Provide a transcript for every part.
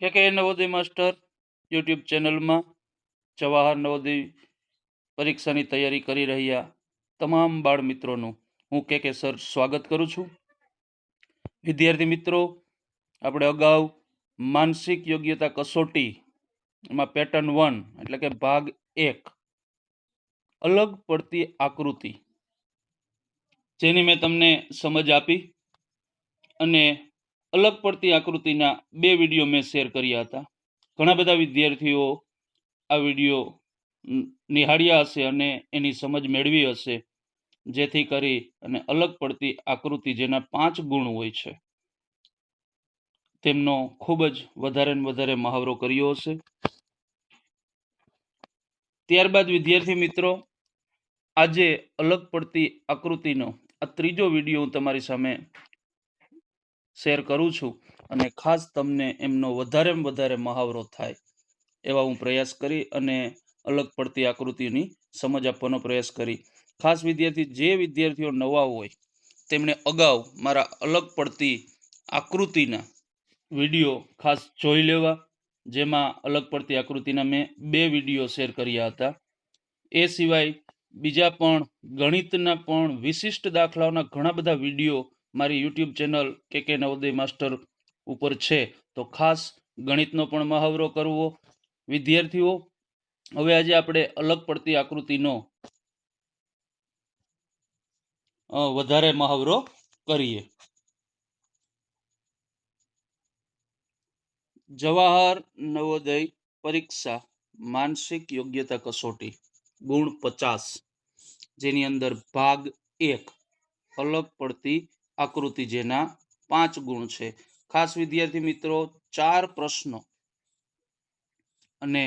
કે Navodaya master YouTube ચેનલમાં જવાહર નવોદય પરીક્ષાની તૈયારી કરી રહ્યા તમામ બાળ મિત્રોનું હું કે સર સ્વાગત કરું છું. વિદ્યાર્થી મિત્રો, આપણે અગાઉ માનસિક યોગ્યતા કસોટી એમાં પેટર્ન 1 એટલે કે ભાગ 1 અલગ પડતી આકૃતિ જેની મેં તમને સમજ આપી અને અલગ પડતી આકૃતિના 2 વિડીયો મેં શેર કર્યા હતા. ઘણા બધા વિદ્યાર્થીઓ આ વિડીયો નિહાળ્યા હશે અને એની સમજ મેળવી હશે, જેથી કરી અને અલગ પડતી આકૃતિ જેના 5 ગુણ હોય છે તેમનો ખૂબ જ વધારે ને વધારે મહાવરો કર્યો હશે. ત્યારબાદ વિદ્યાર્થી મિત્રો, આજે અલગ પડતી આકૃતિનો આ ત્રીજો વિડીયો હું તમારી સામે શેર કરું છું અને ખાસ તમને એમનો વધારે મહાવરો થાય એવા હું પ્રયાસ કરી અને અલગ પડતી આકૃતિની સમજ આપવાનો પ્રયાસ કરી. ખાસ જે વિદ્યાર્થીઓ નવા હોય તેમણે અગાઉ મારા અલગ પડતી આકૃતિના વિડીયો ખાસ જોઈ લેવા, જેમાં અલગ પડતી આકૃતિના મેં 2 વિડીયો શેર કર્યા હતા. એ સિવાય બીજા પણ ગણિતના પણ વિશિષ્ટ દાખલાઓના ઘણા બધા વિડીયો મારી યુટ્યુબ ચેનલ કે નવોદય માસ્ટર ઉપર છે, તો ખાસ ગણિતનો પણ મહાવરો કરવો. વિદ્યાર્થીઓ, હવે આજે આપણે અલગ પડતી આકૃતિનો વધારે મહાવરો કરીએ. જવાહર નવોદય પરીક્ષા માનસિક યોગ્યતા કસોટી ગુણ 50, જેની અંદર ભાગ 1 અલગ પડતી આકૃતિ જેના 5 ગુણ છે. ખાસ વિદ્યાર્થી મિત્રો, 4 પ્રશ્નો અને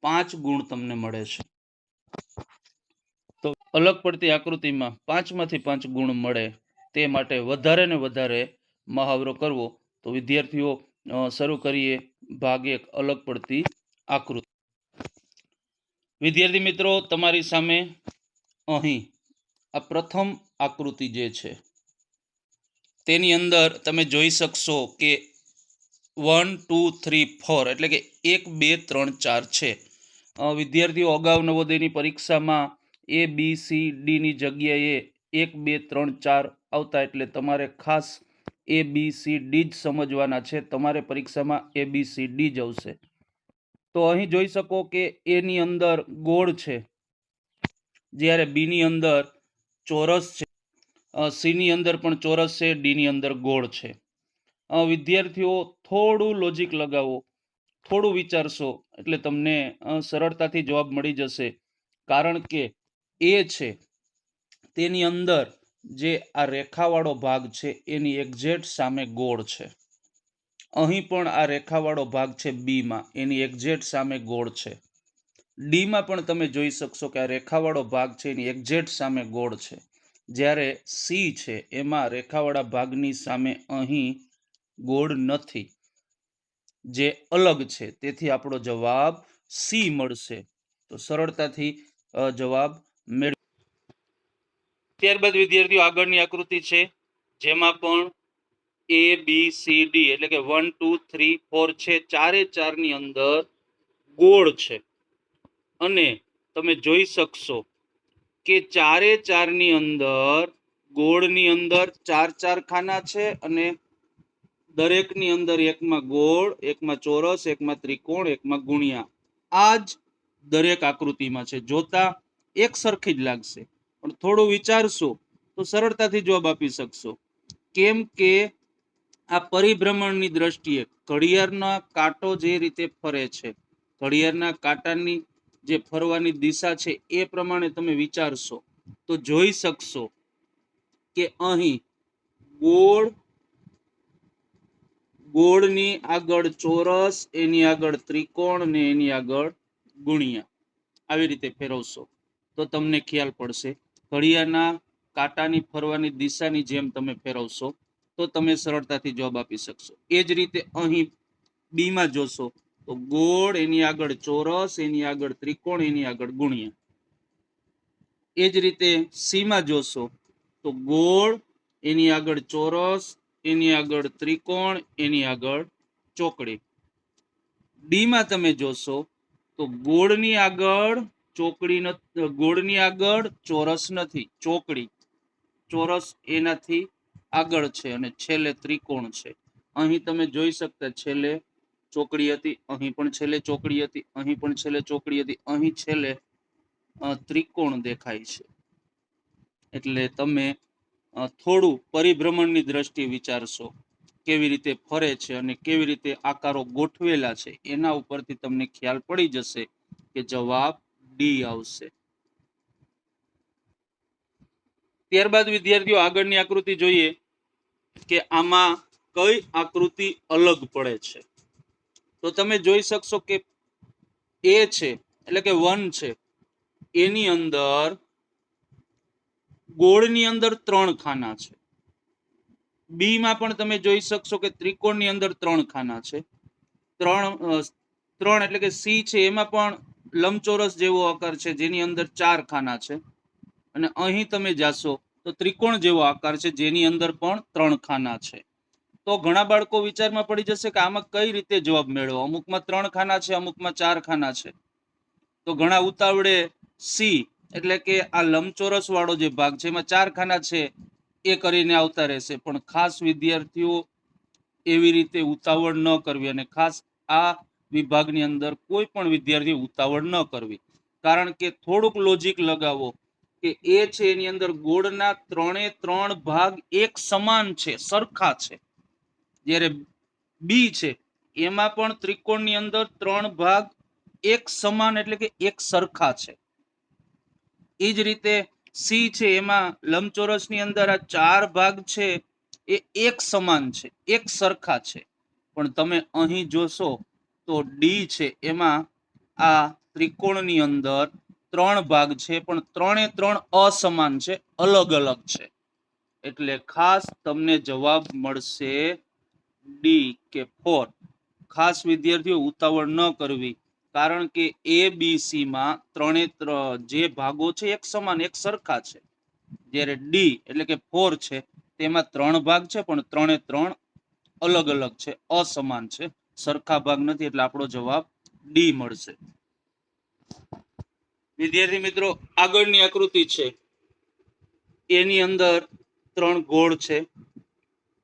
5 ગુણ તમને મળે છે. તો અલગ પડતી આકૃતિમાં 5 માંથી 5 ગુણ મળે તે માટે વધારે ને વધારે મહાવરો કરવો. તો વિદ્યાર્થીઓ, શરૂ કરીએ ભાગ 1 અલગ પડતી આકૃતિ. વિદ્યાર્થી મિત્રો, તમારી સામે અહીં આ પ્રથમ આકૃતિ જે છે તેની અંદર તમે જોઈ શકશો કે 1 2 3 4 એટલે કે 1 2 3 4 છે. વિદ્યાર્થીઓ અગાઉ નવોદયની પરીક્ષામાં A B C D ની જગ્યાએ 1 2 3 4 આવતા, એટલે તમારે ખાસ A B C D જ સમજવાના છે. તમારે પરીક્ષામાં A B C D જ આવશે. તો અહીં જોઈ શકો કે A ની અંદર ગોળ છે, જ્યારે B ની અંદર ચોરસ છે, C ની અંદર પણ ચોરસ છે, D ની અંદર ગોળ છે. વિદ્યાર્થીઓ, થોડું લોજિક લગાવો, થોડું વિચારશો એટલે તમને સરળતાથી જવાબ મળી જશે. કારણ કે એ છે તેની અંદર જે આ રેખાવાળો ભાગ છે એની એક્ઝેક્ટ સામે ગોળ છે. અહીં પણ આ રેખાવાળો ભાગ છે બી માં, એની એક્ઝેક્ટ સામે ગોળ છે. ડી માં પણ તમે જોઈ શકશો કે આ રેખાવાળો ભાગ છે એની એક્ઝેક્ટ સામે ગોળ છે. જ્યારે સી છે એમાં રેખાવાળા ભાગની સામે અહીં ગોળ નથી, જે અલગ છે. તેથી આપણો જવાબ સી મળશે. તો સરળતાથી જવાબ મેળવી. ત્યારબાદ વિદ્યાર્થીઓ, આગળની આકૃતિ છે જેમાં પણ A B C D એટલે કે 1 2 3 4 છે. ચારે ચારની અંદર ગોળ છે અને તમે જોઈ શકશો કે ચારે ચારની અંદર ગોળની અંદર 4 ખાના છે અને દરેકની અંદર એકમાં ગોળ, એકમાં ચોરસ, એકમાં ત્રિકોણ, એકમાં ગુણ્યા. આ જ દરેક આકૃતિમાં છે. જોતા એક સરખી જ લાગશે, પણ થોડું વિચારશો તો સરળતાથી જવાબ આપી શકશો. કેમ કે આ પરિભ્રમણની દ્રષ્ટિએ ઘડિયાળના કાંટો જે રીતે ફરે છે, ઘડિયાળના કાંટાની જે ફરવાની દિશા છે એ પ્રમાણે તમે વિચારશો તો જોઈ શકશો કે અહીં ગોળની આગળ ચોરસ, એની આગળ ત્રિકોણ ને એની આગળ ગુણ્યા. આવી રીતે ફેરવશો તો તમને ખ્યાલ પડશે. ઘડિયાળના કાંટાની ફરવાની દિશાની જેમ તમે ફેરવશો તો તમે સરળતાથી જવાબ આપી શકશો. એ જ રીતે અહીં બી માં જોશો તો ગોળ, એની આગળ ચોરસ, એની આગળ ત્રિકોણ, એની આગળ ગુણ્યા. એ જ રીતે સી માં જોશો તો ગોળ, એની આગળ ચોરસ, એની આગળ ત્રિકોણ, એની આગળ ચોકડી. ડી માં તમે જોશો તો ગોળની આગળ ચોકડી ગોળની આગળ ચોરસ નથી, ચોકડી. ચોરસ એનાથી આગળ છે અને છેલ્લે ત્રિકોણ છે. અહીં તમે જોઈ શકતા છેલ્લે ચોકડી હતી, અહીં પણ છેલ્લે ચોકડી હતી, અહીં પણ છેલ્લે ચોકડી હતી, અહીં છેલ્લે ત્રિકોણ દેખાય છે. એટલે તમે થોડું પરિભ્રમણની દ્રષ્ટિએ વિચારશો, કેવી રીતે ફરે છે અને કેવી રીતે આકારો ગોઠવેલા છે, એના ઉપરથી તમને ખ્યાલ પડી જશે કે જવાબ ડી આવશે. ત્યારબાદ વિદ્યાર્થીઓ આગળની આકૃતિ જોઈએ કે આમાં કઈ આકૃતિ અલગ પડે છે. તો તમે જોઈ શકશો કે એ છે એટલે કે 1 છે, એની અંદર ગોળની અંદર 3 ખાના છે. બી માં પણ તમે જોઈ શકશો કે ત્રિકોણની અંદર 3 ખાના છે. 3 એટલે કે સી છે, એમાં પણ લંબચોરસ જેવો આકાર છે જેની અંદર 4 ખાના છે. અને અહીં તમે જાશો તો ત્રિકોણ જેવો આકાર છે જેની અંદર પણ 3 ખાના છે. તો ઘણા બાળકો વિચારમાં પડી જશે કે આમાં કઈ રીતે જવાબ મેળવો, અમુકમાં 3 ખાના છે, અમુકમાં 4 ખાના છે. તો ઘણા ઉતાવળે સી એટલે કે આ લંબચોરસ વાળો જે ભાગ છે એમાં 4 ખાના છે એ કરીને આવતા રહેશે. પણ ખાસ વિદ્યાર્થીઓ એવી રીતે ઉતાવળ ન કરવી, અને ખાસ આ વિભાગની અંદર કોઈ પણ વિદ્યાર્થી ઉતાવળ ન કરવી. કારણ કે થોડુંક લોજિક લગાવો કે એ છે એની અંદર ગોળના 3 ભાગ એક સમાન છે, સરખા છે. જ્યારે બી છે એમાં પણ ત્રિકોણની અંદર 3 ભાગ એક સમાન એટલે કે એક સરખા છે. એ જ રીતે સી છે એમાં લંબચોરસની અંદર આ 4 ભાગ છે એ એક સમાન છે, એક સરખા છે. પણ તમે અહીં જોશો તો ડી છે એમાં આ ત્રિકોણની અંદર 3 ભાગ છે, પણ 3 અસમાન છે, અલગ અલગ છે. એટલે ખાસ તમને જવાબ મળશે ડી કે 4. ખાસ વિદ્યાર્થીઓ ઉતાવળ ન કરવી, કારણ કે એ બી સી માં 3 જે ભાગો છે એક સમાન એક સરખા છે. જ્યારે ડી એટલે કે 4 છે તેમાં 3 ભાગ છે, પણ 3 અલગ અલગ છે, અસમાન છે, સરખા ભાગ નથી. એટલે આપણો જવાબ ડી મળશે. વિદ્યાર્થી મિત્રો આગળની આકૃતિ છે એની અંદર 3 ગોળ છે,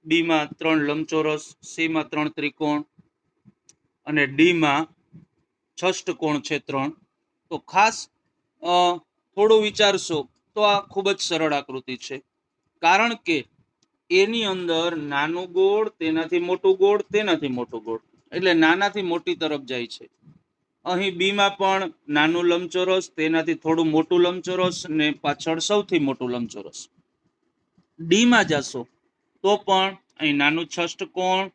બી માં 3 લંબચોરસ, સી માં 3 ત્રિકોણ અને ડી માં ષષ્ઠકોણ છે 3. તો ખાસ થોડું વિચારશો તો આ ખૂબ જ સરળ આકૃતિ છે, કારણ કે એની અંદર નાનું ગોળ, તેનાથી મોટું ગોળ, તેનાથી મોટું ગોળ, એટલે નાનાથી મોટી તરફ જાય છે. અહીં બી માં પણ નાનું લંબચોરસ, તેનાથી થોડું મોટું લંબચોરસ ને પાછળ સૌથી મોટું લંબચોરસ. ડી માં જશો તો પણ અહીં નાનું ષષ્ઠકોણ,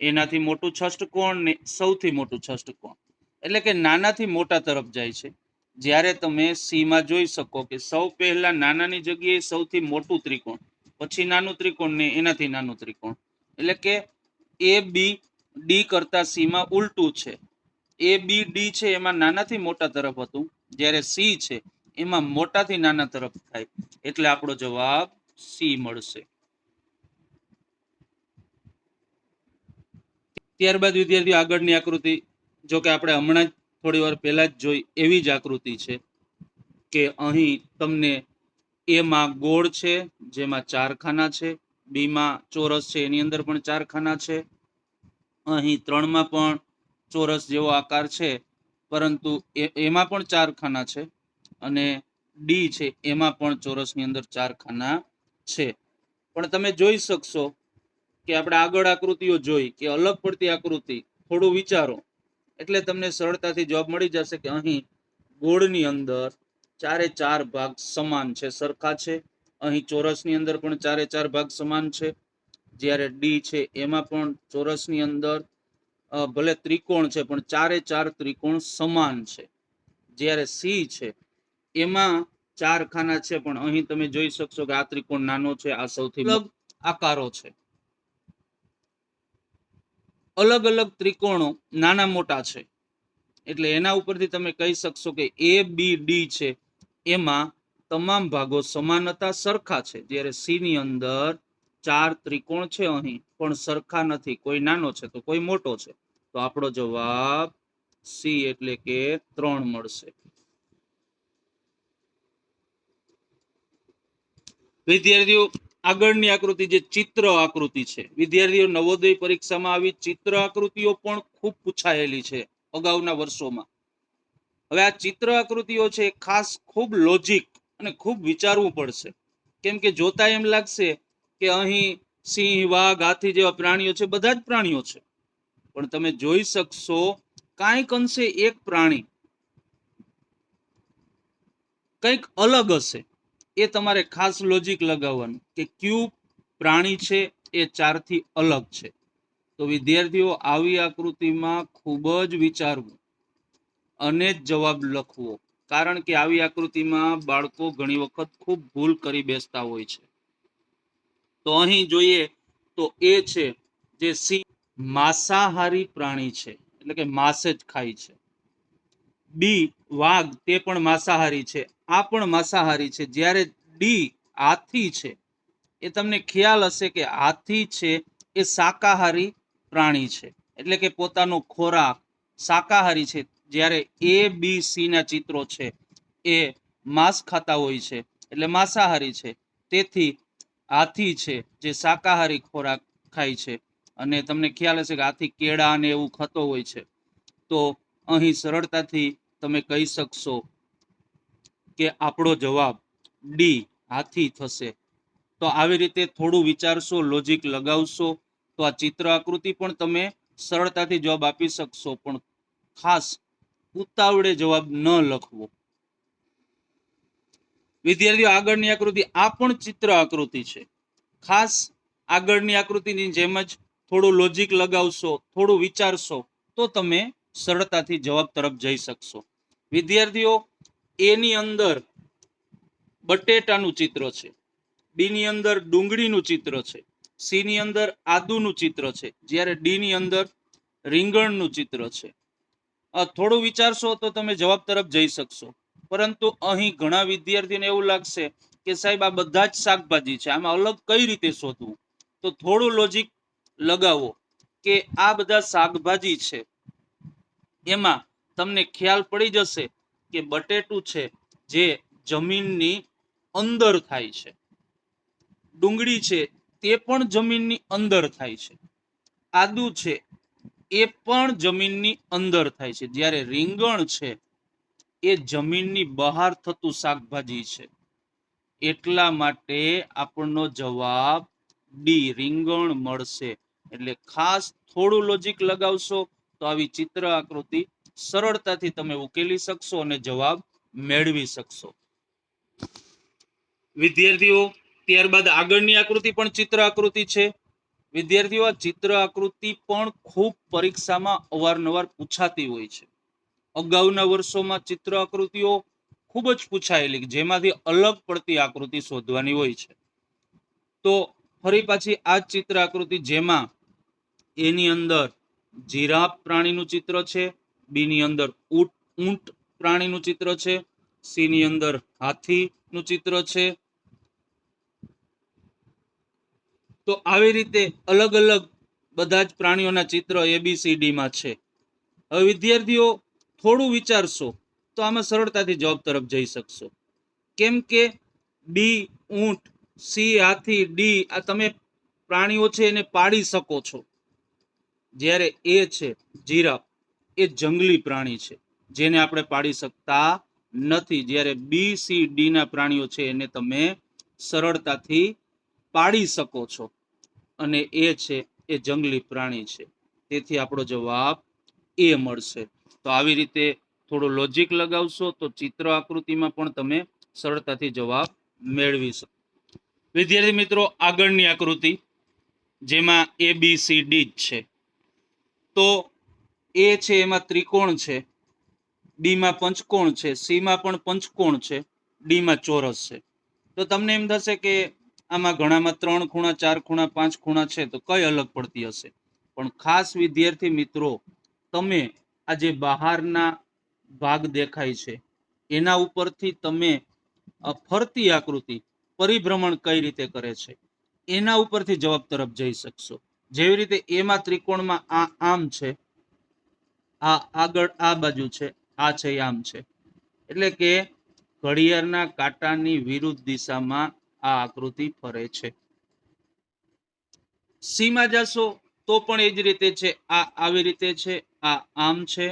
એનાથી મોટું ષષ્ઠકોણ ને સૌથી મોટું ષષ્ઠકોણ, એટલે કે નાનાથી મોટા તરફ જાય છે. જ્યારે તમે સી માં જોઈ શકો કે સૌ પહેલા નાનાની જગ્યાએ સૌથી મોટું ત્રિકોણ, પછી નાનું ત્રિકોણ ને એનાથી નાનું ત્રિકોણ, એટલે કે એ બી ડી કરતા સી માં ઉલટું છે. એ બી ડી છે એમાં નાનાથી મોટા તરફ હતું, જ્યારે સી છે એમાં મોટાથી નાના તરફ થાય. એટલે આપણો જવાબ સી મળશે. ત્યારબાદ વિદ્યાર્થીઓ આગળની આકૃતિ, જો કે આપણે હમણાં જ થોડી વાર પહેલા જ જોઈ એવી જ આકૃતિ છે કે અહીં તમને એમાં ગોળ છે જેમાં 4 ખાના છે, બી માં ચોરસ છે એની અંદર પણ 4 ખાના છે, અહીં 3 માં પણ ચોરસ જેવો આકાર છે પરંતુ એમાં પણ 4 ખાના છે, અને ડી છે એમાં પણ ચોરસની અંદર 4 ખાના છે. પણ તમે જોઈ શકશો કે આપણે આગળ આકૃતિઓ જોઈ કે અલગ પડતી આકૃતિ, થોડું વિચારો એટલે તમને સરળતાથી જવાબ મળી જશે કે અહીં ગોળની અંદર 4 ભાગ સમાન છે, સરખા છે. અહીં ચોરસની અંદર પણ 4 ભાગ સમાન છે. જ્યારે ડી છે એમાં પણ ચોરસની અંદર ભલે ત્રિકોણ છે પણ 4 ત્રિકોણ સમાન છે. જ્યારે સી છે એમાં 4 ખાના છે, પણ અહીં તમે જોઈ શકશો કે આ ત્રિકોણ નાનો છે, આ સૌથી અલગ આકારો છે. અલગ અલગ ત્રિકોણો નાના મોટા છે, એટલે એના ઉપરથી તમે કહી શકશો કે એ બી ડી છે એમાં તમામ ભાગો સમાન હતા, સરખા છે. જ્યારે સી ની અંદર 4 ત્રિકોણ છે, અહીં પણ સરખા નથી, કોઈ નાનો છે તો કોઈ મોટો છે. તો આપણો જવાબ ડી મળશે. વિદ્યાર્થી મિત્રો આગળની આકૃતિ છે એની અંદર 3 ગોળ છે, બી માં 3 લંબચોરસ, સી માં 3 ત્રિકોણ અને ડી માં ષષ્ઠકોણ છે 3. તો ખાસ વિદ્યાર્થીઓ ઉતાવળ ન કરવી, કારણ કે થોડુંક લોજિક લગાવો કે એ છે એની અંદર ગોળના 3 ભાગ એક સમાન છે, સરખા છે. અહીં બી છે એમાં નાનું ગોળ, તેનાથી થોડું મોટું ગોળ, તેનાથી થોડું મોટું ગોળ, એટલે નાનાથી મોટી તરફ જાય છે. એટલે આપણો જવાબ સી મળશે. સી એટલે કે 3 મળશે. વિદ્યાર્થીઓ આગળની આકૃતિ જે ચિત્ર આકૃતિ છે, વિદ્યાર્થીઓ નવોદય પરીક્ષામાં આવી ચિત્ર આકૃતિઓ પણ ખૂબ પૂછાયેલી છે અગાઉના વર્ષોમાં. હવે આ ચિત્ર આકૃતિઓ છે ખાસ ખૂબ લોજિક અને ખૂબ વિચારવું પડશે, કેમ કે જોતા એમ લાગશે કે અહીં સિંહ, વાઘ, હાથી જેવા પ્રાણીઓ છે, બધા જ પ્રાણીઓ છે, પણ તમે જોઈ શકશો કાંઈક અંશે એક પ્રાણી કંઈક અલગ હશે. એ તમારે ખાસ લોજિક લગાવવાનું કે કયું પ્રાણી છે એ 4 થી અલગ છે. તો વિદ્યાર્થીઓ આવી આકૃતિમાં ખૂબ જ વિચારવું અને જ જવાબ લખવો, કારણ કે આવી આકૃતિમાં બાળકો ઘણી વખત ખૂબ ભૂલ કરી બેસતા હોય છે. તો અહીં જોઈએ તો એ છે જે સિંહ માંસાહારી પ્રાણી છે, એટલે કે માંસ જ ખાય છે. બી વાઘ, તે પણ માંસાહારી છે, આ પણ માંસાહારી છે. જ્યારે ડી હાથી છે, એ તમને ખ્યાલ હશે કે હાથી છે એ શાકાહારી પ્રાણી છે, એટલે કે પોતાનો ખોરાક શાકાહારી છે. જ્યારે એ બી સી ના ચિત્રો છે એ માંસ ખાતા હોય છે, એટલે માંસાહારી છે. તેથી હાથી છે જે શાકાહારી ખોરાક ખાય છે, અને તમને ખ્યાલ હશે કે હાથી કેળા અને એવું ખાતો હોય છે. તો અહીં સરળતાથી તમે કહી શકશો કે આપણો જવાબ ડી હાથી થશે. તો આવી રીતે થોડું વિચારશો, લોજિક લગાવશો, તો આ ચિત્ર આકૃતિ પણ તમે સરળતાથી જવાબ આપી શકશો. પણ ખાસ ઉતાવળે જવાબ ન લખવો. વિદ્યાર્થીઓ આગળની આકૃતિ આ પણ ચિત્ર આકૃતિ છે. ખાસ આગળની આકૃતિની જેમ જ થોડું લોજિક લગાવશો, થોડું વિચારશો, તો તમે સરળતાથી જવાબ તરફ જઈ શકશો. વિદ્યાર્થીઓ એની અંદર બટેટાનું ચિત્ર છે, બી ની અંદર ડુંગળીનું ચિત્ર છે, સી ની અંદર આદુનું ચિત્ર છે, જ્યારે ડી ની અંદર રીંગણનું ચિત્ર છે. થોડું વિચારશો તો તમે જવાબ તરફ જઈ શકશો. પરંતુ અહીં ઘણા વિદ્યાર્થીઓને એવું લાગશે કે સાહેબ આ બધા જ શાકભાજી છે, આમાં અલગ કઈ રીતે શોધવું? તો થોડું લોજિક લગાવો કે આ બધા શાકભાજી છે, એમાં તમને ખ્યાલ પડી જશે કે બટેટું છે જે જમીનની અંદર થાય છે, ડુંગળી છે તે પણ જમીનની અંદર થાય છે, આદુ છે એ પણ જમીનની અંદર થાય છે, જ્યારે રીંગણ છે એ જમીનની બહાર થતું શાકભાજી છે. એટલા માટે આપણનો જવાબ ડી રીંગણ મળશે. એટલે ખાસ થોડું લોજિક લગાવશો તો આવી ચિત્ર આકૃતિ સરળતાથી તમે ઉકેલી શકશો અને જવાબ મેળવી શકશો. વિદ્યાર્થીઓ ત્યારબાદ આગળની આકૃતિ પણ ચિત્ર આકૃતિ છે. વિદ્યાર્થીઓ આ ચિત્ર આકૃતિ પણ ખૂબ પરીક્ષામાં અવારનવાર પૂછાતી હોય છે. અગાઉના વર્ષોમાં ચિત્ર આકૃતિઓ ખૂબ જ પૂછાયેલી, જેમાંથી અલગ પડતી આકૃતિ શોધવાની હોય છે. તો ફરી પાછી આ ચિત્ર આકૃતિ જેમાં એની અંદર જીરાફ પ્રાણીનું ચિત્ર છે, બી ની અંદર ઊંટ પ્રાણીનું ચિત્ર છે, સી ની અંદર હાથીનું ચિત્ર છે. તો આવી રીતે અલગ અલગ બધા જ પ્રાણીઓના ચિત્ર ABCD માં છે. હવે વિદ્યાર્થીઓ થોડું વિચારશો તો આમાં સરળતાથી જવાબ તરફ જઈ શકશો, કેમ કે બી ઊંટ, સી હાથી, ડી આ તમે પ્રાણીઓ છે એને પાડી શકો છો, જ્યારે એ છે જીરાફ એ જંગલી પ્રાણી છે જેને આપણે પાડી શકતા નથી. જ્યારે બી સી ડી ના પ્રાણીઓ છે એને તમે સરળતાથી પાડી શકો છો, અને એ છે એ જંગલી પ્રાણી છે. તેથી આપણો જવાબ એ મળશે. તો આવી રીતે થોડું લોજિક લગાવશો તો ચિત્ર આકૃતિમાં પણ તમે સરળતાથી જવાબ મેળવી શકો. વિદ્યાર્થી મિત્રો આગળની આકૃતિ જેમાં ABCD જ છે. તો એ છે એમાં ત્રિકોણ છે, બી માં પંચકોણ છે, સી માં પણ પંચકોણ છે, ડી માં ચોરસ છે. તો તમને એમ થશે કે આમાં ઘણામાં 3 ખૂણા, 4 ખૂણા, 5 ખૂણા છે, તો કઈ અલગ પડતી હશે? પણ ખાસ વિદ્યાર્થી મિત્રો તમે આ જે બહારના ભાગ દેખાય છે એના ઉપરથી તમે ફરતી આકૃતિ પરિભ્રમણ કઈ રીતે કરે છે એના ઉપરથી જવાબ તરફ જઈ શકશો. જેવી રીતે એમાં ત્રિકોણમાં આ આમ છે, આ આગળ આ બાજુ છે, આ છે આમ છે, એટલે કે ઘડિયાળના કાંટાની વિરુદ્ધ દિશામાં આ આકૃતિ ફરે છે. સી માં જશો તો પણ એ જ રીતે છે. આ આવી રીતે છે, આ આમ છે,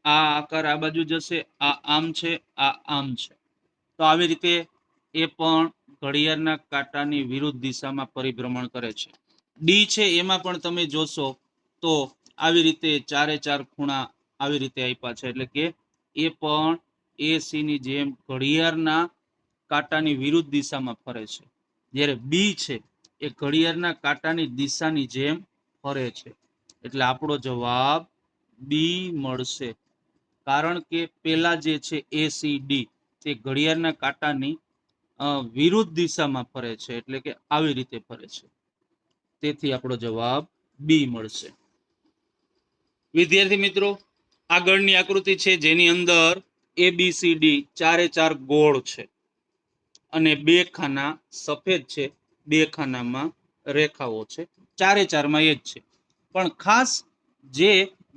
આ આકાર આ બાજુ જશે, આ આમ છે, આ આમ છે. તો આવી રીતે એ પણ ઘડિયાળના કાંટાની વિરુદ્ધ દિશામાં પરિભ્રમણ કરે છે. ડી છે એમાં પણ તમે જોશો તો આવી રીતે ચારે ચાર ખૂણા આવી રીતે આપ્યા છે, એટલે કે એ પણ એ સી ની જેમ ઘડિયાળના કાંટાની વિરુદ્ધ દિશામાં ફરે છે. જ્યારે બી છે એ ઘડિયાળના કાંટાની દિશાની જેમ ફરે છે. એટલે આપણો જવાબ બી મળશે. કારણ કે પેલા જે છે એ સી ડી તે ઘડિયાળના કાંટાની વિરુદ્ધ દિશામાં ફરે છે, એટલે કે આવી રીતે ફરે છે. તેથી આપણો જવાબ બી મળશે. વિદ્યાર્થી મિત્રો, આગળની આકૃતિ છે જેની અંદર એ બી સી ડી ચારે ચાર ગોળ છે અને બે ખાના સફેદ છે, બે ખાનામાં રેખાઓ છે. ચારે ચારમાં એ જ છે, પણ ખાસ જે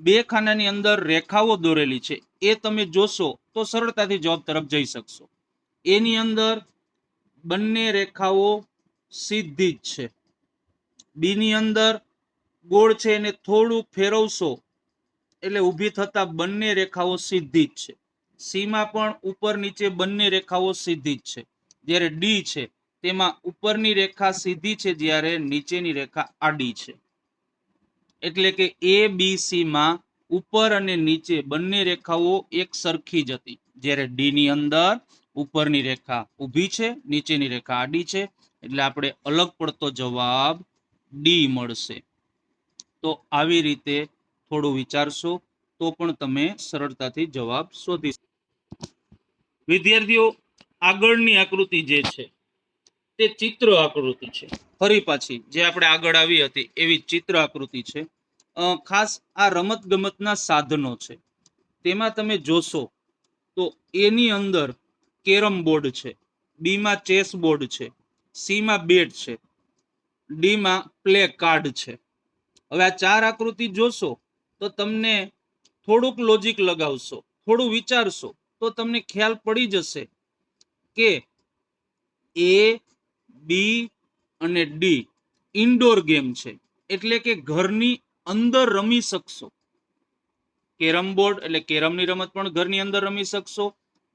બે ખાનાની અંદર રેખાઓ દોરેલી છે એ તમે જોશો તો સરળતાથી જવાબ તરફ જઈ શકશો. એની અંદર બંને રેખાઓ સીધી જ છે. બી ની અંદર ગોળ છે એને થોડું ફેરવશો એટલે ઊભી થતા બંને રેખાઓ સીધી જ છે. સી માં પણ ઉપર નીચે બંને રેખાઓ સીધી જ છે. જ્યારે ડી છે તેમાં ઉપરની રેખા સીધી છે, જ્યારે નીચેની રેખા આડી છે. એટલે કે એ બી સી માં ઉપર અને નીચે બંને રેખાઓ એક સરખી જ હતી. જ્યારે ડી ની અંદર ઉપરની રેખા ઊભી છે, નીચેની રેખા આડી છે. એટલે આપણે અલગ પડતો જવાબ ડી મળશે. તો આવી રીતે થોડું વિચારશો તો પણ તમે સરળતાથી જવાબ શોધી શકો. વિદ્યાર્થીઓ, આગળની આકૃતિ જે છે તે ચિત્ર આકૃતિ છે. ફરી પાછી જે આપણે આગળ આવી હતી એવી ચિત્ર આકૃતિ છે. ખાસ આ રમત ગમતના સાધનો છે. તેમાં તમે જોશો તો એની અંદર કેરમ બોર્ડ છે, બી માં ચેસ બોર્ડ છે, સી માં બેટ છે, ડી માં પ્લે કાર્ડ છે. હવે આ ચાર આકૃતિ જોશો તો તમને થોડુંક લોજિક લગાવશો, થોડું વિચારશો તો તમને ખ્યાલ પડી જશે કે એ બી અને ડી ઇન્ડોર ગેમ છે, એટલે કે ઘરની અંદર રમી શકશો. કેરમ બોર્ડ એટલે કેરમની રમત પણ ઘરની અંદર રમી શકશો.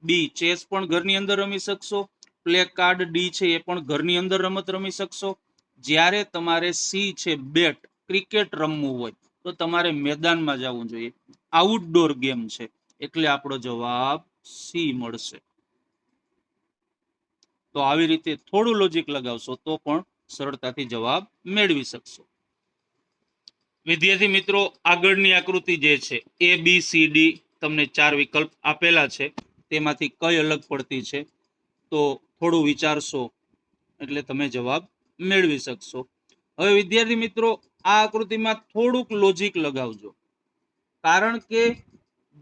બી ચેસ પણ ઘરની અંદર રમી શકશો. પ્લે કાર્ડ ડી છે એ પણ ઘરની અંદર રમત રમી શકશો. જ્યારે તમારે સી છે બેટ ક્રિકેટ રમવું હોય તો તમારે મેદાનમાં જવું જોઈએ. આઉટડોર ગેમ છે, એટલે આપણો જવાબ સી મળશે. તો આવી રીતે થોડું લોજિક લગાવશો તો પણ સરળતાથી જવાબ મેળવી શકશો. વિદ્યાર્થી મિત્રો, આગળની આકૃતિ જે છે એ બી સી ડી તમને ચાર વિકલ્પ આપેલા છે, તેમાંથી કઈ અલગ પડતી છે તો થોડું વિચારશો એટલે તમે જવાબ મેળવી શકશો. હવે વિદ્યાર્થી મિત્રો, આ આકૃતિમાં થોડુંક લોજિક લગાવજો, કારણ કે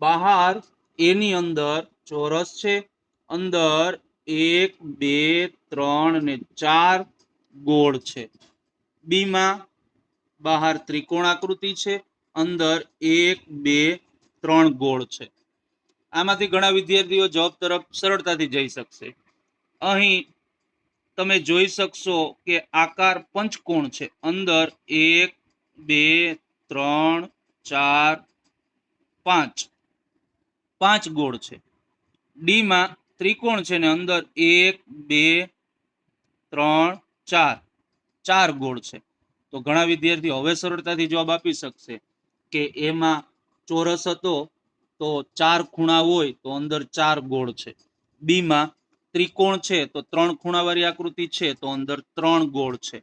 બહાર એની અંદર ચોરસ છે, અંદર 1 2 3 ને 4 ગોળ છે. બી માં બહાર ત્રિકોણ આકૃતિ છે, અંદર 1 2 3 ગોળ છે. આમાંથી ઘણા વિદ્યાર્થીઓ જવાબ તરફ સરળતાથી જઈ શકશે. અહીં તમે જોઈ શકશો કે આકાર પંચકોણ છે, અંદર 1 2 3 4 5 5 ગોળ છે. ડી માં ત્રિકોણ છે ને અંદર 1 2 3 4 4 ગોળ છે. તો ઘણા વિદ્યાર્થીઓ હવે સરળતાથી જવાબ આપી શકશે કે એમાં ચોરસ હતો તો 4 ખૂણા હોય તો અંદર 4 ગોળ છે. બી માં ત્રિકોણ છે તો 3 ખૂણાવાળી આકૃતિ છે તો અંદર 3 ગોળ છે.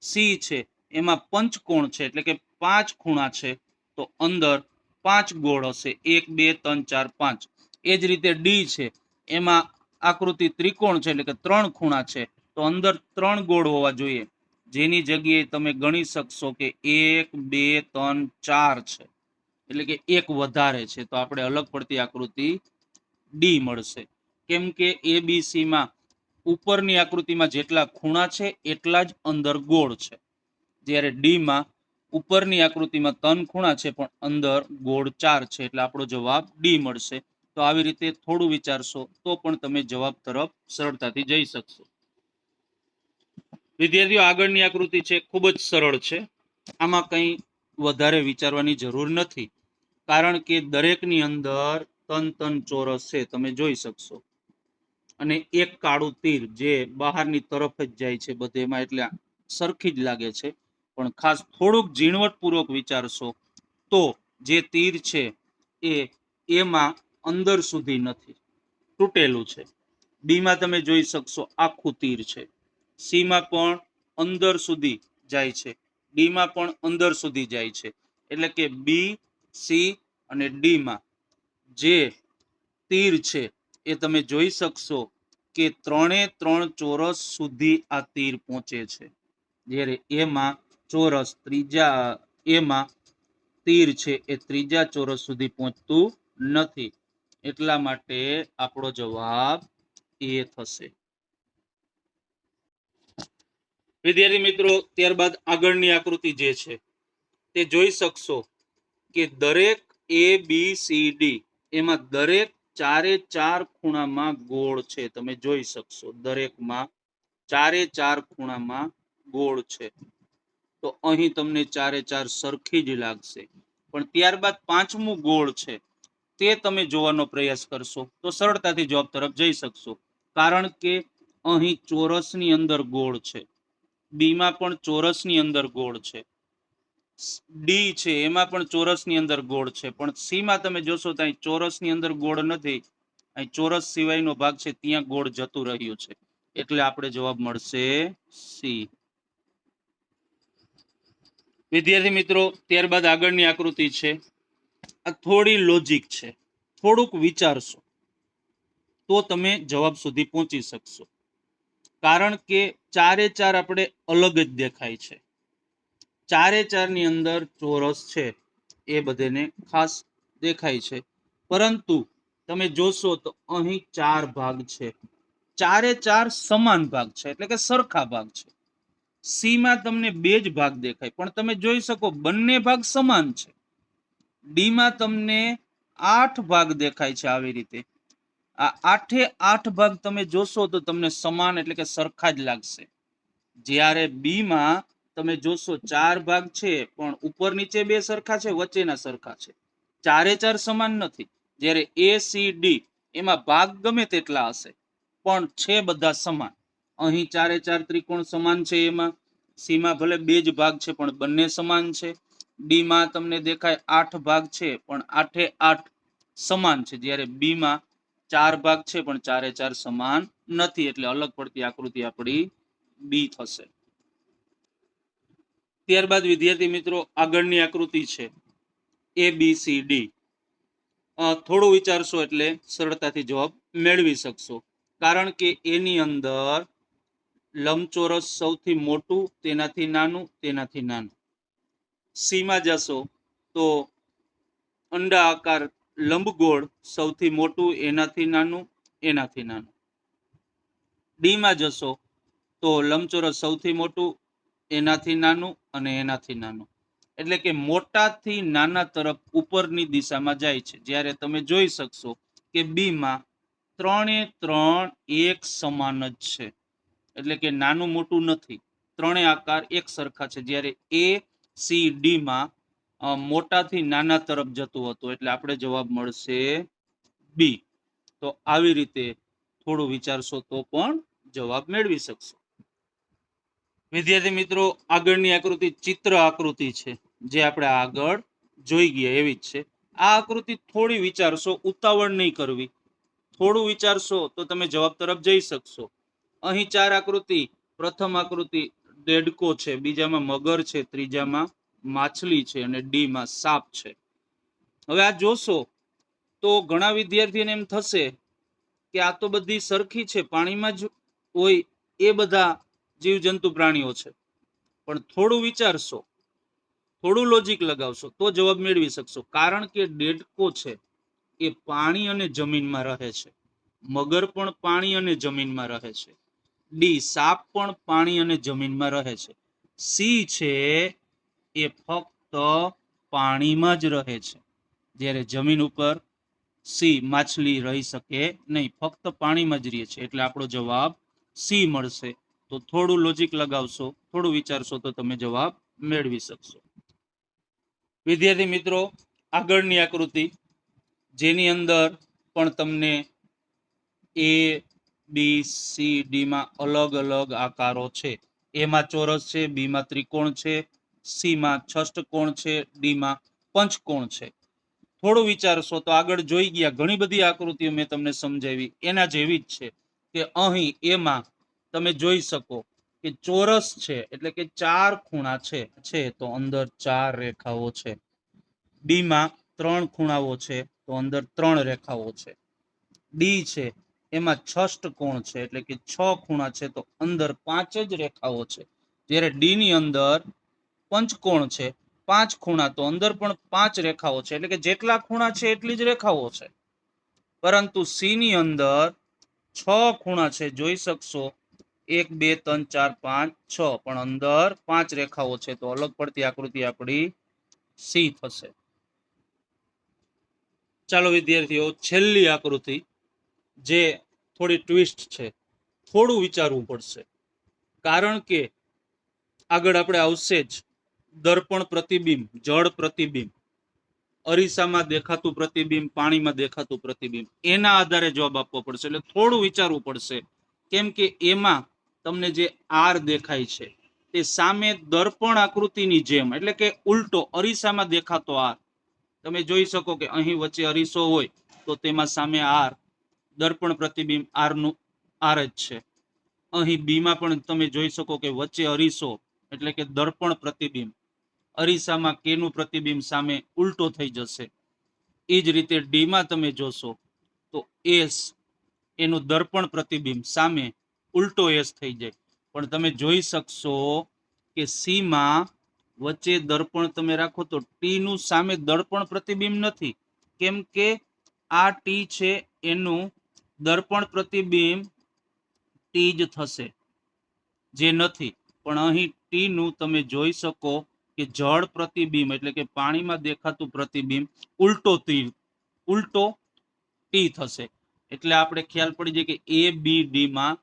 સી છે એમાં પંચકોણ છે, એટલે કે 5 ખૂણા છે તો અંદર 5 ગોળ હશે, 1 2 3 4 5. એ જ રીતે ડી છે એમાં આકૃતિ ત્રિકોણ છે, એટલે કે 3 ખૂણા છે તો અંદર 3 ગોળ હોવા જોઈએ, જેની જગ્યાએ તમે ગણી શકશો કે 1 2 3 4 છે, એટલે કે એક વધારે છે. તો આપણે અલગ પડતી આકૃતિ ડી મળશે, કેમ કે એ બી સી માં ઉપરની આકૃતિમાં જેટલા ખૂણા છે એટલા જ અંદર ગોળ છે, જ્યારે ડી માં ઉપરની આકૃતિમાં 3 ખૂણા છે પણ અંદર ગોળ 4 છે, એટલે આપણો જવાબ ડી મળશે. તો આવી રીતે થોડું વિચારશો તો પણ તમે જવાબ તરફ સરળતાથી જઈ શકશો. વિદ્યાર્થીઓ, આગળની આકૃતિ છે ખૂબ જ સરળ છે. આમાં કંઈ વધારે વિચારવાની જરૂર નથી, કારણ કે દરેકની અંદર ત્રણ ચોરસ છે, તમે જોઈ શકશો. અને એક કાળું તીર જે બહારની તરફ જ જાય છે બધેમાં, એટલે સરખી જ લાગે છે. પણ ખાસ થોડુંક ઝીણવટપૂર્વક વિચારશો તો જે તીર છે એ એમાં અંદર સુધી નથી, તૂટેલું છે. બી માં તમે જોઈ શકશો આખું તીર છે. સી માં પણ અંદર સુધી જાય છે, ડી માં પણ અંદર સુધી જાય છે. એટલે કે બી, સી અને ડી માં જે તીર છે એ તમે જોઈ શકશો કે 3 ચોરસ સુધી આ તીર પહોંચે છે. જ્યારે એમાં ચોરસ એમાં તીર છે એ ત્રીજા ચોરસ સુધી પહોંચતું નથી. એટલા માટે આપણો જવાબ એ થશે. વિદ્યાર્થી મિત્રો, ત્યારબાદ આગળની આકૃતિ જે છે તે જોઈ શકશો કે દરેક એ બી સી ડી એમાં દરેક 4 ખૂણામાં ગોળ છે, તમે જોઈ શકશો. દરેકમાં 4 ખૂણામાં ગોળ છે. તો અહીં તમને 4 સરખી જ લાગશે. પણ ત્યારબાદ 5મું ગોળ છે તે તમે જોવાનો પ્રયાસ કરશો તો સરળતાથી જવાબ તરફ જઈ શકશો, કારણ કે અહીં ચોરસની અંદર ગોળ છે. બી માં પણ ચોરસની અંદર ગોળ છે. ડી છે એમાં પણ ચોરસની અંદર ગોળ છે. પણ સી માં તમે જોશો તો અહીં ચોરસની અંદર ગોળ નથી, અહીં ચોરસ સિવાયનો ભાગ છે ત્યાં ગોળ જતું રહ્યું છે. એટલે આપણે જવાબ મળશે સી. વિદ્યાર્થી મિત્રો, ત્યારબાદ આગળની આકૃતિ છે. આ થોડી લોજિક છે, થોડુંક વિચારશો તો તમે જવાબ સુધી પહોંચી શકશો. કારણ કે 4 આપણે અલગ જ દેખાય છે. 4 ની અંદર ચોરસ છે એ બધાને ખાસ દેખાય છે, પરંતુ તમે જોશો તો અહીં 4 ભાગ છે. 4 સમાન ભાગ છે, એટલે કે સરખા ભાગ છે. સી માં તમને 2 જ ભાગ દેખાય, પણ તમે જોઈ શકો બંને ભાગ સમાન છે. ડી માં તમને 8 ભાગ દેખાય છે. આવી રીતે આ 8 ભાગ તમે જોશો તો તમને સમાન એટલે કે સરખા જ લાગશે. જ્યારે બી માં તમે જોશો 4 ભાગ છે પણ ઉપર નીચે 2 સરખા છે, વચ્ચેના સરખા છે. 4 સમાન નથી. જ્યારે એ સી ડી એમાં ભાગ ગમે તેટલા હશે પણ છે બધા સમાન. અહીં 4 ત્રિકોણ સમાન છે. એમાં સી માં ભલે 2 જ ભાગ છે પણ બંને સમાન છે. ડી માં તમને દેખાય 8 ભાગ છે પણ 8 સમાન છે. જ્યારે બી માં 4 ભાગ છે પણ 4 સમાન નથી. એટલે અલગ પડતી આકૃતિ આપણી બી થશે. ત્યારબાદ વિદ્યાર્થી મિત્રો, આગળની આકૃતિ છે એ બી સી ડી. થોડું વિચારશો એટલે સરળતાથી જવાબ મેળવી શકશો, કારણ કે એની અંદર લંબચોરસ સૌથી મોટું, તેનાથી નાનું, તેનાથી નાનું. સી માં જશો તો અંડા આકાર લંબગોળ સૌથી મોટું, એનાથી નાનું, એનાથી નાનું. ડી માં જશો તો લંબચોરસ સૌથી મોટું, એનાથી નાનું અને એનાથી નાનું. એટલે કે મોટાથી નાના તરફ ઉપરની દિશામાં જાય છે. જ્યારે તમે જોઈ શકશો કે બી માં 3 એક સમાન જ છે, એટલે કે નાનું મોટું નથી. 3 આકાર એક સરખા છે. જ્યારે એ સી ડી માં મોટાથી નાના તરફ જતું હતું. એટલે આપણે જવાબ મળશે બી. તો આવી રીતે થોડું વિચારશો તો પણ જવાબ મેળવી શકશો. વિદ્યાર્થી મિત્રો, આગળની આકૃતિ ચિત્ર આકૃતિ છે, જે આપણે આગળ જોઈ ગયા એવી જ છે. આ આકૃતિ થોડી વિચારશો, ઉતાવળ નહીં કરવી. થોડું વિચારશો તો તમે જવાબ તરફ જઈ શકશો. અહીં 4 આકૃતિ. પ્રથમ આકૃતિ દેડકો છે, બીજામાં મગર છે, ત્રીજામાં માછલી છે અને ડી માં સાપ છે. હવે આ જોશો તો ઘણા વિદ્યાર્થીઓને એમ થશે કે આ તો બધી સરખી છે, પાણીમાં જ હોય એ બધા જીવજંતુ પ્રાણીઓ છે. પણ થોડું વિચારશો, થોડું લોજિક લગાવશો તો જવાબ મેળવી શકશો. કારણ કે દેડકો છે એ પાણી અને જમીનમાં રહે છે. મગર પણ પાણી અને જમીનમાં રહે છે. ડી સાપ પણ પાણી અને જમીનમાં રહે છે. સી છે એ ફક્ત પાણીમાં જ રહે છે, જ્યારે જમીન ઉપર સી માછલી રહી શકે નહીં, ફક્ત પાણીમાં જ રહે છે. એટલે આપણો જવાબ સી મળશે. તો થોડું લોજિક લગાવશો, થોડું વિચારશો તો તમે જવાબ મેળવી શકશો. વિદ્યાર્થી મિત્રો, આગળની આકૃતિ જેની અંદર પણ તમને એ બી સી ડી માં અલગ અલગ આકારો છે. એમાં ચોરસ છે, બી માં ત્રિકોણ છે, સી માં ષષ્ઠકોણ છે, ડી માં પંચકોણ છે. થોડું વિચારશો તો આગળ જોઈ ગયા ઘણી બધી આકૃતિઓ મેં તમને સમજાવી એના જેવી જ છે કે અહીં એમાં તમે જોઈ શકો કે ચોરસ છે એટલે કે 4 ખૂણા છે તો અંદર 4 રેખાઓ છે. ડી માં 3 ખૂણાઓ છે તો અંદર 3 રેખાઓ છે. ડી છે એમાં ષષ્ઠકોણ છે એટલે કે 6 ખૂણા છે તો અંદર 5 જ રેખાઓ છે. જ્યારે ડી ની અંદર પંચકોણ છે, 5 ખૂણા તો અંદર પણ 5 રેખાઓ છે. એટલે કે જેટલા ખૂણા છે એટલી જ રેખાઓ છે. પરંતુ સી ની અંદર 6 ખૂણા છે, જોઈ શકશો 1 2 3 4 5 6 પણ અંદર 5 રેખાઓ છે. તો અલગ પડતી આકૃતિ આપણી સી થશે. ચાલો વિદ્યાર્થીઓ, છેલ્લી આકૃતિ જે થોડી ટ્વિસ્ટ છે, થોડું વિચારવું પડશે, કારણ કે આગળ આપણે આવશે જ દર્પણ પ્રતિબિંબ, જળ પ્રતિબિંબ, અરીસામાં દેખાતું પ્રતિબિંબ, પાણીમાં દેખાતું પ્રતિબિંબ, એના આધારે જવાબ આપવો પડશે. એટલે થોડું વિચારવું પડશે, કેમ કે એમાં તમને જે આર દેખાય છે તે સામે દર્પણ આકૃતિની જેમ એટલે કે ઉલટો અરીસામાં દેખાતો આર તમે જોઈ શકો કે અહીં વચ્ચે અરીસો હોય તો તેમાં સામે આર દર્પણ પ્રતિબિંબ આરનું આર જ છે. અહીં બીમાં પણ તમે જોઈ શકો કે વચ્ચે અરીસો એટલે કે દર્પણ પ્રતિબિંબ, અરીસામાં કેનું પ્રતિબિંબ સામે ઉલટો થઈ જશે. એ જ રીતે ડીમાં તમે જોશો તો એસ એનું દર્પણ પ્રતિબિંબ સામે ઉલટો એસ થઈ જાય. પણ તમે જોઈ શકશો કે સી માં વચ્ચે દર્પણ તમે રાખો તો ટી નું સામે દર્પણ પ્રતિબિંબ નથી, કેમ કે આ ટી છે એનું દર્પણ પ્રતિબિંબ ટી જ થશે, જે નથી. પણ અહીં ટી નું તમે જોઈ શકો કે જળ પ્રતિબિંબ એટલે કે પાણીમાં દેખાતું પ્રતિબિંબ ઉલટો ટી થશે. એટલે આપણે ખ્યાલ પડી જાય કે એ બી ડી માં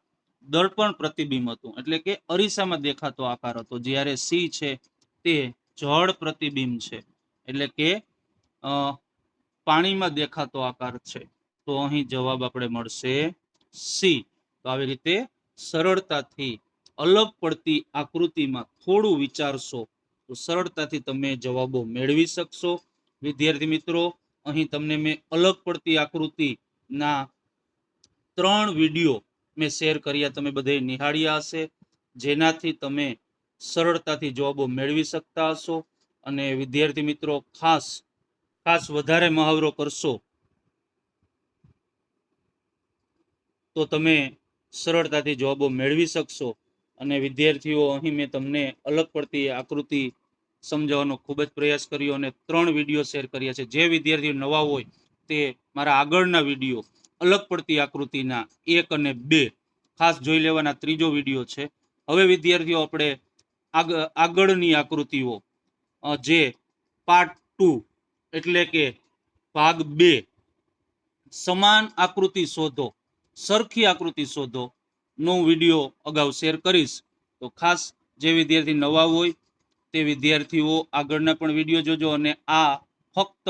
દર્પણ પ્રતિબિંબ હતું એટલે કે અરીસામાં દેખાતો આકાર હતો, જ્યારે સી છે તે જળ પ્રતિબિંબ છે એટલે કે પાણીમાં દેખાતો આકાર છે. તો અહીં જવાબ આપણે મળશે સી. તો આવી રીતે સરળતાથી અલગ પડતી આકૃતિમાં થોડું વિચારશો તો સરળતાથી તમે જવાબો મેળવી શકશો. વિદ્યાર્થી મિત્રો, અહીં તમને મેં અલગ પડતી આકૃતિના 3 વિડીયો મેં શેર કર્યા, તમે બધે નિહાળ્યા હશે, જેનાથી તમે સરળતાથી જવાબો મેળવી શકતા હશો. અને વિદ્યાર્થી મિત્રો, ખાસ વધારે મહાવરો કરશો તો તમે સરળતાથી જવાબો મેળવી શકશો. અને વિદ્યાર્થીઓ, અહીં મેં તમને અલગ પડતી આકૃતિ સમજાવવાનો ખૂબ જ પ્રયાસ કર્યો અને 3 વિડીયો શેર કર્યા છે. જે વિદ્યાર્થીઓ નવા હોય તે મારા આગળના વિડીયો અલગ પડતી આકૃતિના 1 અને 2 ખાસ જોઈ લેવાના. 3જો વિડીયો છે. હવે વિદ્યાર્થીઓ, આપણે આગળની આકૃતિઓ જે પાર્ટ 2 એટલે કે ભાગ 2 સમાન આકૃતિ શોધો, સરખી આકૃતિ શોધો નો વિડીયો અગાઉ શેર કરીશ. તો ખાસ જે વિદ્યાર્થી નવા હોય તે વિદ્યાર્થીઓ આગળના પણ વિડીયો જોજો. અને આ ફક્ત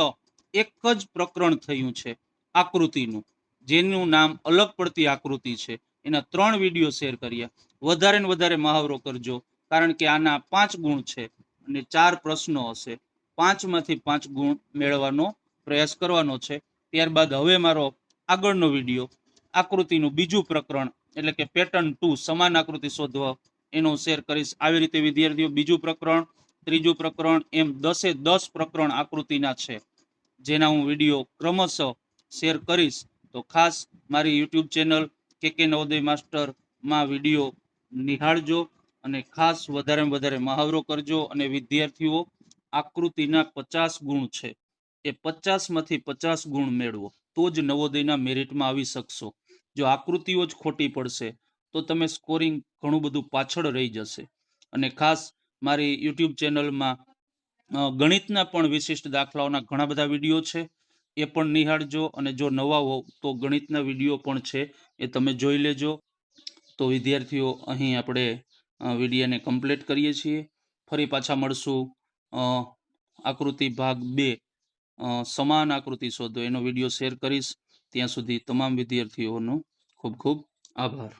એક જ પ્રકરણ થયું છે આકૃતિનું, જેનું નામ અલગ પડતી આકૃતિ છે. એના 3 વિડીયો શેર કર્યા. વધારે ને વધારે મહાવરો કરજો, કારણ કે આના 5 ગુણ છે અને 4 પ્રશ્નો હશે. 5 માંથી 5 ગુણ મેળવવાનો પ્રયાસ કરવાનો છે. ત્યારબાદ હવે મારો આગળનો વિડીયો આકૃતિનું બીજું પ્રકરણ એટલે કે પેટર્ન 2 સમાન આકૃતિ શોધવા એનો શેર કરીશ. આવી રીતે વિદ્યાર્થીઓ બીજું પ્રકરણ, ત્રીજું પ્રકરણ એમ 10 પ્રકરણ આકૃતિના છે, જેના હું વિડીયો ક્રમશઃ શેર કરીશ. તો ખાસ મારી યુટ્યુબ ચેનલ કે નવોદય માસ્ટરમાં વિડીયો નિહાળજો અને ખાસ વધારે મહાવરો કરજો. અને વિદ્યાર્થીઓ, આકૃતિના 50 ગુણ છે, એ 50 માંથી 50 ગુણ મેળવો તો જ નવોદયના મેરિટમાં આવી શકશો. જો આકૃતિઓ જ ખોટી પડશે તો તમે સ્કોરિંગ ઘણું બધું પાછળ રહી જશે. અને ખાસ મારી યુટ્યુબ ચેનલમાં ગણિતના પણ વિશિષ્ટ દાખલાઓના ઘણા બધા વિડીયો છે, એ પણ નિહાળજો. અને જો નવા હો તો ગણિતના વિડીયો પણ છે, એ તમે જોઈ લેજો. તો વિદ્યાર્થીઓ, અહીં આપણે વિડીયોને કમ્પ્લીટ કરીએ છીએ. ફરી પાછા મળશું આકૃતિ ભાગ 2, સમાન આકૃતિ શોધો, એનો વિડીયો શેર કરીશ. ત્યાં સુધી તમામ વિદ્યાર્થીઓનો ખૂબ ખૂબ આભાર.